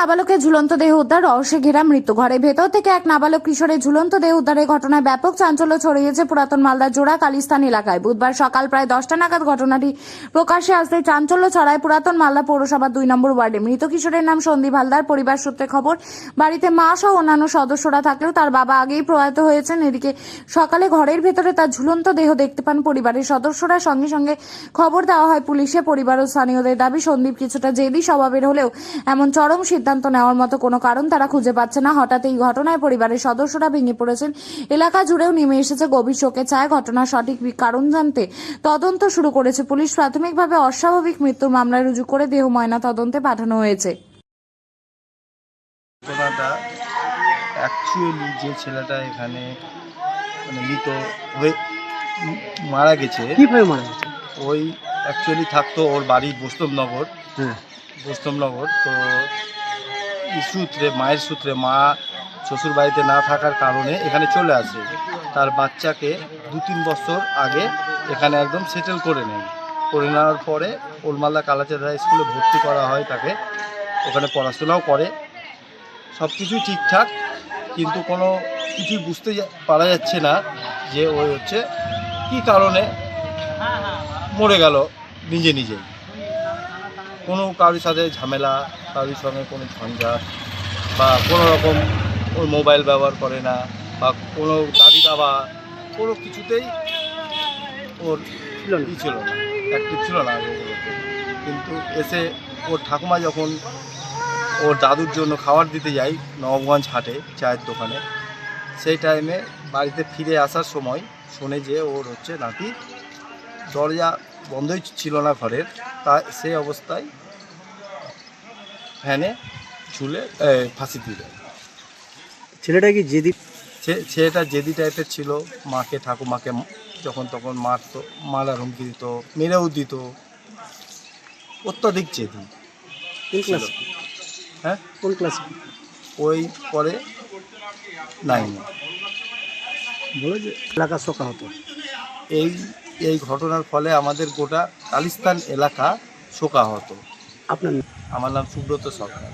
নাবালকের ঝুলন্ত দেহ উদ্ধার, রহস্যে ঘেরা মৃত্যু। ঘরের ভেতর থেকে এক নাবালক কিশোরের ঝুলন্ত দেহ উদ্ধারের ঘটনায় ব্যাপক চাঞ্চল্য ছড়িয়েছে পুরাতন মালদার জোড়া কালিস্তান এলাকায়। বুধবার সকাল প্রায় 10টা নাগাদ ঘটনাটি প্রকাশ্যে আসতে চাঞ্চল্য ছড়ায় পুরাতন মালদা পৌরসভার 2 নম্বর ওয়ার্ডে। মৃত কিশোরের নাম সন্দীপ হালদার। পরিবার সূত্রে খবর, বাড়িতে মা সহ অন্যান্য সদস্যরা থাকলেও তার বাবা আগেই প্রয়াত হয়েছেন। এদিকে সকালে ঘরের ভেতরে তার ঝুলন্ত দেহ দেখতে পান পরিবারের সদস্যরা। সঙ্গে সঙ্গে খবর দেওয়া হয় পুলিশে। পরিবার ও স্থানীয়দের দাবি, সন্দীপ কিছুটা জেদি স্বভাবের হলেও এমন চরম সিদ্ধান্ত নেওয়ার মতো কোনো কারণ তারা খুঁজে পাচ্ছে না। হঠাৎ এই ঘটনায় পরিবারের সদস্যরা ভেঙে পড়েছেন। এলাকা জুড়েও নেমে এসেছে গভীর শোকের ছায়া। ঘটনার সঠিক কারণ জানতে তদন্ত শুরু করেছে পুলিশ। প্রাথমিকভাবে অস্বাভাবিক মৃত্যুর মামলায় রুজু করে দেহ ময়না তদন্তে পাঠানো হয়েছে। ঘটনাটা অ্যাকচুয়ালি যে ছেলেটা এখানে মৃত হয়ে মারা গেছে, কিভাবে মারা গেছে? ওই অ্যাকচুয়ালি থাকতো ওর বাড়ি বৈষ্ণবনগর। হ্যাঁ, বৈষ্ণবনগর তো সূত্রে, মায়ের সূত্রে, মা শ্বশুর বাড়িতে না থাকার কারণে এখানে চলে আসে। তার বাচ্চাকে 2-3 বছর আগে এখানে একদম সেটেল করে নেয়। করে নেওয়ার পরে ওলমালদা কালাচাঁদ হাই স্কুলে ভর্তি করা হয় তাকে। ওখানে পড়াশোনাও করে, সব কিছুই ঠিকঠাক, কিন্তু কোনো কিছুই বুঝতে পারা যাচ্ছে না যে ওই হচ্ছে কী কারণে মরে গেল নিজে নিজেই। কোনো কারোর সাথে ঝামেলা, কারোর সঙ্গে কোনো ঝঞ্ঝাট বা কোনো রকম ওর মোবাইল ব্যবহার করে না বা কোনো দাবি দাবা কোনো কিছুতেই ওর ছিল না, অ্যাক্টিভ ছিল না ওগুলোতে। কিন্তু এসে ওর ঠাকুমা যখন ওর দাদুর জন্য খাবার দিতে যাই নবগঞ্জ হাটে চায়ের দোকানে, সেই টাইমে বাড়িতে ফিরে আসার সময় শোনে যে ওর হচ্ছে নাকি দরজা বন্ধই ছিল না ঘরের, তা সেই অবস্থায় ফ্যানে ঝুলে ফাঁসি দিল। ছেলেটা কি জেদি? ছেলেটা জেদি টাইপের ছিল। মাকে, ঠাকুমাকে যখন তখন মারতো, মারার হুমকি দিত, মেরেও দিত, অত্যাধিক জেদি। কোন ক্লাস? হ্যাঁ, কোন ক্লাস? ওই পরে 9। বলে যে এলাকা শোকা হতো। এই ঘটনার ফলে আমাদের গোটা কালিস্তান এলাকা শোকাহত। আপনার আমার নাম সুব্রত সরকার।